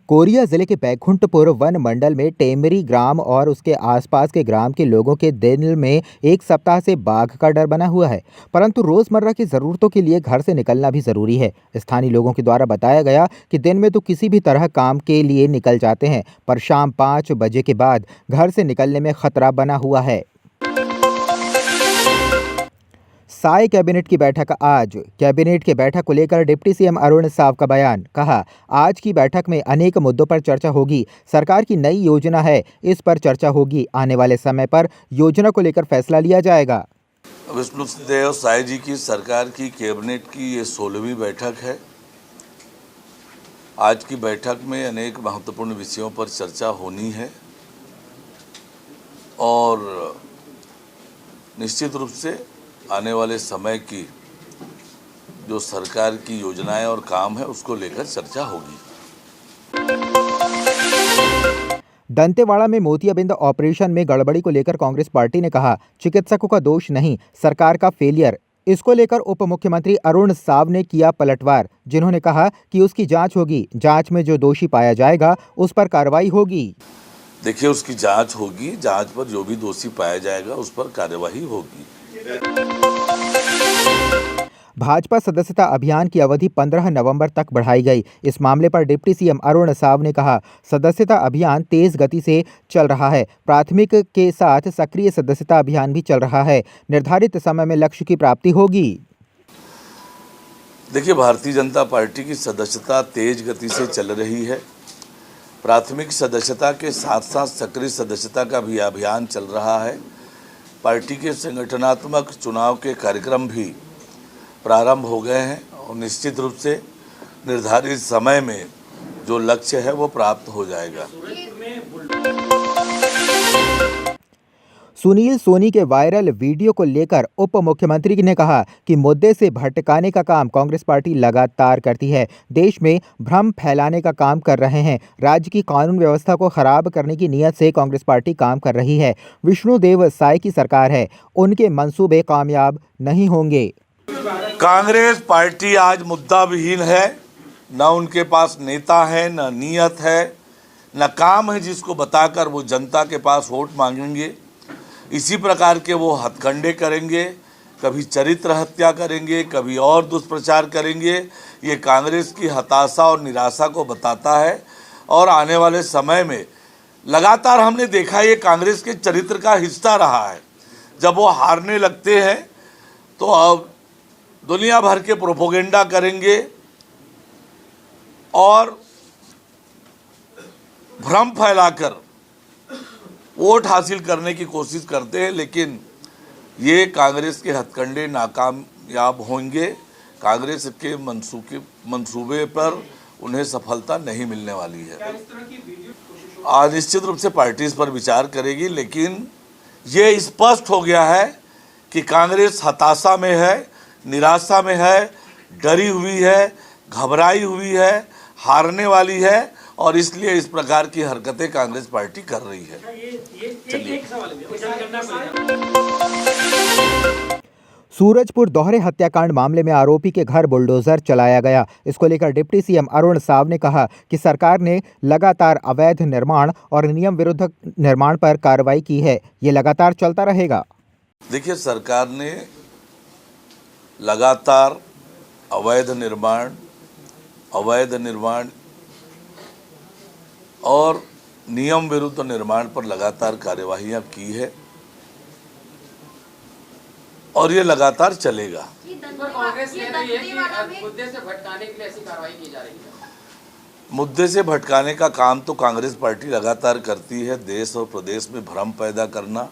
Korea जिले के Baikunthpur one मंडल में टेमरी ग्राम और उसके आसपास के ग्राम के लोगों के दिल में एक सप्ताह से बाघ का डर बना हुआ है। परंतु रोजमर्रा की जरूरतों के लिए घर से निकलना भी जरूरी है। स्थानीय लोगों के द्वारा बताया गया कि दिन में तो किसी भी तरह काम के लिए निकल जाते हैं, पर शाम 5 बजे के बाद घर से निकलने में खतरा बना हुआ है। साय कैबिनेट की बैठक आज। कैबिनेट की बैठक को लेकर डिप्टी सीएम अरुण साव का बयान। कहा, आज की बैठक में अनेक मुद्दों पर चर्चा होगी। सरकार की नई योजना है, इस पर चर्चा होगी। आने वाले समय पर योजना को लेकर फैसला लिया जाएगा। विष्णुदेव साय जी की सरकार की कैबिनेट की ये 16वीं बैठक है। आज की बैठक में अनेक महत्वपूर्ण विषयों पर चर्चा होनी है और निश्चित रूप से आने वाले समय की जो सरकार की योजनाएं और काम है उसको लेकर चर्चा होगी। दंतेवाड़ा में मोतियाबिंद ऑपरेशन में गड़बड़ी को लेकर कांग्रेस पार्टी ने कहा, चिकित्सकों का दोष नहीं, सरकार का फेलियर। इसको लेकर उप मुख्यमंत्री अरुण साव ने किया पलटवार, जिन्होंने कहा कि उसकी जांच होगी। जांच में जो दोषी पाया जाएगा उस पर कार्रवाई होगी। देखिए, उसकी जांच होगी, जांच पर जो भी दोषी पाया जाएगा उस पर कार्रवाई होगी। भाजपा सदस्यता अभियान की अवधि 15 नवंबर तक बढ़ाई गई। इस मामले पर डिप्टी सीएम अरुण साव ने कहा, सदस्यता अभियान तेज गति से चल रहा है। प्राथमिक के साथ सक्रिय सदस्यता अभियान भी चल रहा है। निर्धारित समय में लक्ष्य की प्राप्ति होगी। देखिए, भारतीय जनता पार्टी की सदस्यता तेज गति से चल रही है। प्राथमिक सदस्यता के साथ साथ सक्रिय सदस्यता का भी अभियान चल रहा है। पार्टी के संगठनात्मक चुनाव के कार्यक्रम भी प्रारंभ हो गए हैं और निश्चित रूप से निर्धारित समय में जो लक्ष्य है वो प्राप्त हो जाएगा। सुनील सोनी के वायरल वीडियो को लेकर उप मुख्यमंत्री ने कहा कि मुद्दे से भटकाने का काम कांग्रेस पार्टी लगातार करती है। देश में भ्रम फैलाने का काम कर रहे हैं। राज्य की कानून व्यवस्था को खराब करने की नीयत से कांग्रेस पार्टी काम कर रही है। विष्णुदेव साय की सरकार है, उनके मंसूबे कामयाब नहीं होंगे। कांग्रेस पार्टी आज मुद्दा विहीन है। न उनके पास नेता है, न नीयत है, न काम है जिसको बताकर वो जनता के पास वोट मांगेंगे। इसी प्रकार के वो हथकंडे करेंगे, कभी चरित्र हत्या करेंगे, कभी और दुष्प्रचार करेंगे। ये कांग्रेस की हताशा और निराशा को बताता है और आने वाले समय में लगातार हमने देखा ये कांग्रेस के चरित्र का हिस्सा रहा है। जब वो हारने लगते हैं तो अब दुनिया भर के प्रोपोगेंडा करेंगे और भ्रम फैलाकर वोट हासिल करने की कोशिश करते हैं, लेकिन ये कांग्रेस के हथकंडे नाकामयाब होंगे। कांग्रेस के मंसूबे पर उन्हें सफलता नहीं मिलने वाली है। आज निश्चित रूप से पार्टी इस पर विचार करेगी, लेकिन ये स्पष्ट हो गया है कि कांग्रेस हताशा में है, निराशा में है, डरी हुई है, घबराई हुई है, हारने वाली है और इसलिए इस प्रकार की हरकतें कांग्रेस पार्टी कर रही है। चलिए, सूरजपुर दोहरे हत्याकांड मामले में आरोपी के घर बुलडोजर चलाया गया। इसको लेकर डिप्टी सीएम अरुण साव ने कहा कि सरकार ने लगातार अवैध निर्माण और नियम विरुद्ध निर्माण पर कार्रवाई की है। ये लगातार चलता रहेगा। देखिए, सरकार ने लगातार अवैध निर्माण और नियम विरुद्ध निर्माण पर लगातार कार्यवाहियां की है और ये लगातार चलेगा। कांग्रेस कह रही है कि मुद्दे से भटकाने के लिए ऐसी कार्रवाई की जा रही है। मुद्दे से भटकाने का काम तो कांग्रेस पार्टी लगातार करती है। देश और प्रदेश में भ्रम पैदा करना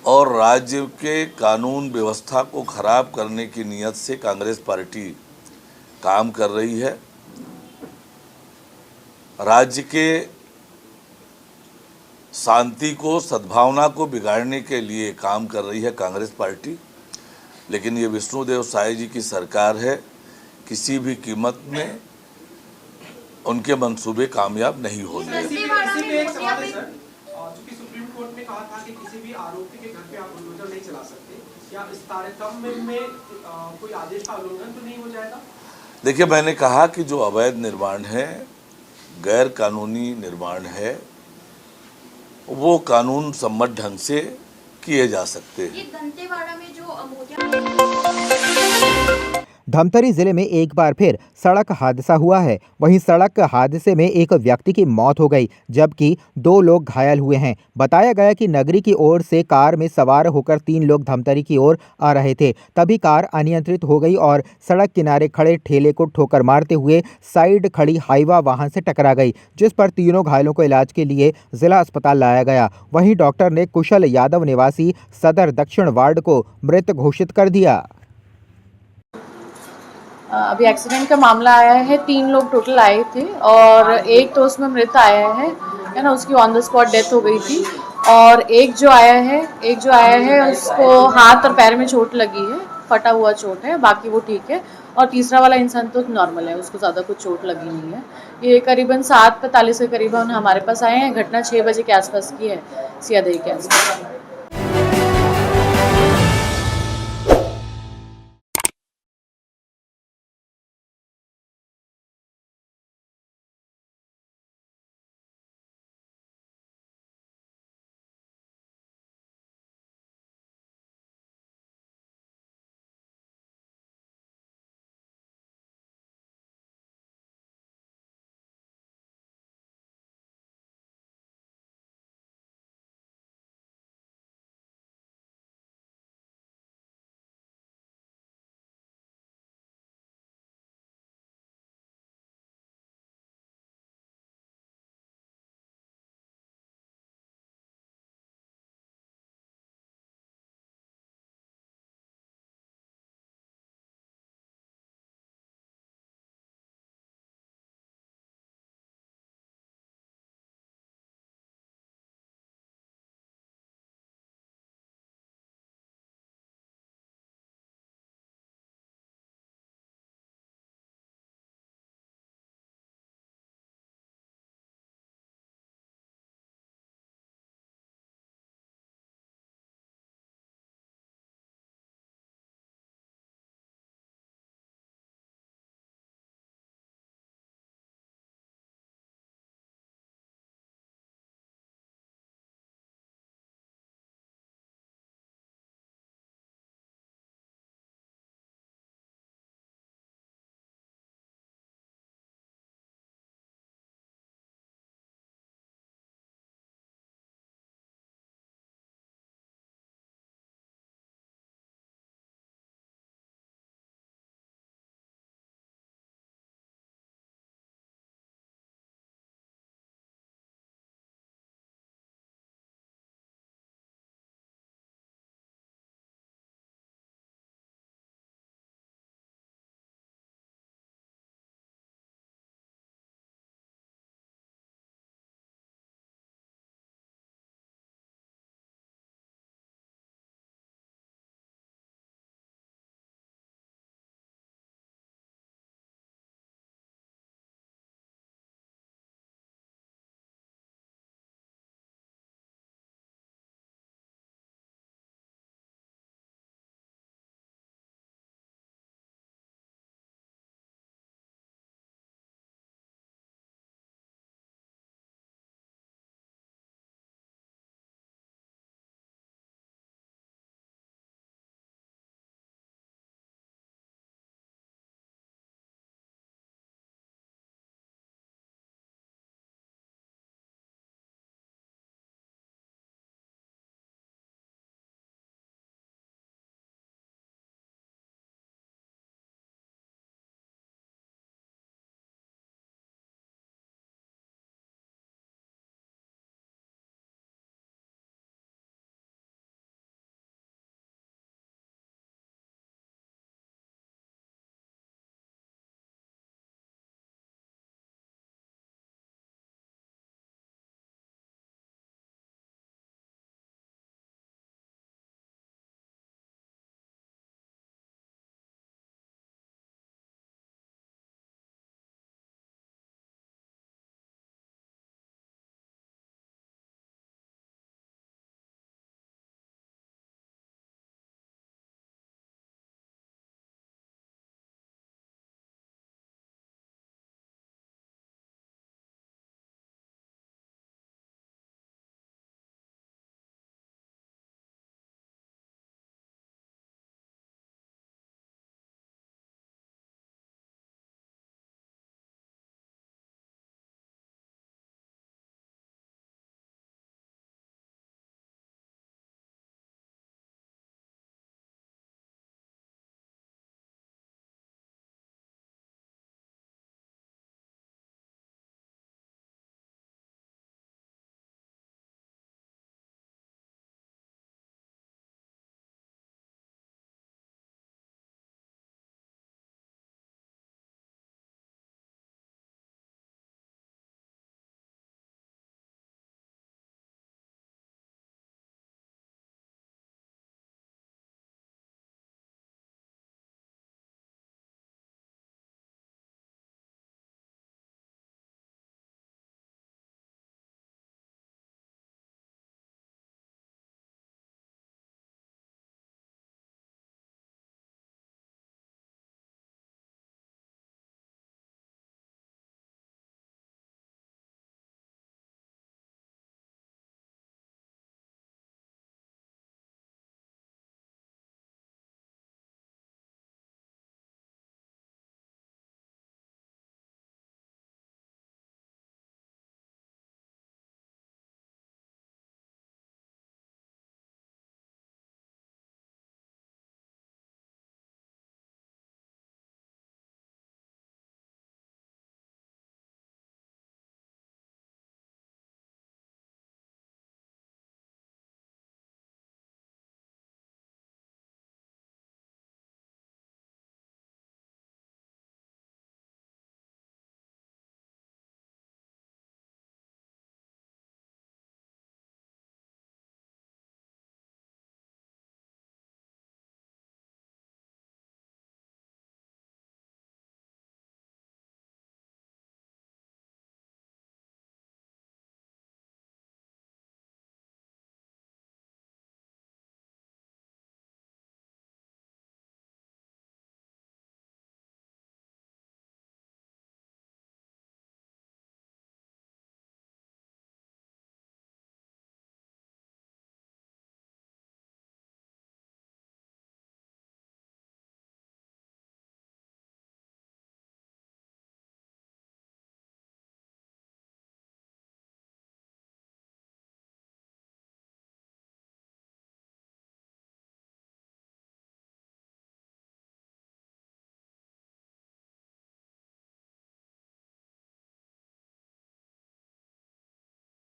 और राज्य के कानून व्यवस्था को खराब करने की नीयत से कांग्रेस पार्टी काम कर रही है। राज्य के शांति को, सद्भावना को बिगाड़ने के लिए काम कर रही है कांग्रेस पार्टी। लेकिन ये विष्णुदेव साय जी की सरकार है, किसी भी कीमत में उनके मंसूबे कामयाब नहीं होंगे। सुप्रीम कोर्ट ने कहा था कि किसी भी आरोपी के घर पे आप बुलडोजर नहीं चला सकते, क्या इस तारतम्य में कोई आदेश का उल्लंघन तो नहीं हो जाएगा? देखिए, मैंने कहा कि जो अवैध निर्माण है, गैर कानूनी निर्माण है, वो कानून सम्मत ढंग से किए जा सकते हैं। ये दंतेवाड़ा में जो धमतरी जिले में एक बार फिर सड़क हादसा हुआ है। वहीं सड़क हादसे में एक व्यक्ति की मौत हो गई, जबकि 2 लोग घायल हुए हैं। बताया गया कि नगरी की ओर से कार में सवार होकर 3 लोग धमतरी की ओर आ रहे थे। तभी कार अनियंत्रित हो गई और सड़क किनारे खड़े ठेले को ठोकर मारते हुए साइड खड़ी हाईवा वाहन से टकरा गई, जिस पर तीनों घायलों को इलाज के लिए जिला अस्पताल लाया गया। वहीं डॉक्टर ने कुशल यादव निवासी सदर दक्षिण वार्ड को मृत घोषित कर दिया। अभी एक्सीडेंट का मामला आया है, 3 लोग टोटल आए थे और एक तो उसमें मृत आया है ना, उसकी ऑन द स्पॉट डेथ हो गई थी। और एक जो आया है उसको हाथ और पैर में चोट लगी है, फटा हुआ चोट है, बाकी वो ठीक है। और तीसरा वाला इंसान तो नॉर्मल है, उसको ज़्यादा कुछ चोट लगी नहीं है। ये करीबन 7:45 के करीबन हमारे पास आए हैं। घटना 6 बजे के आसपास की है, सियादही के आसपास।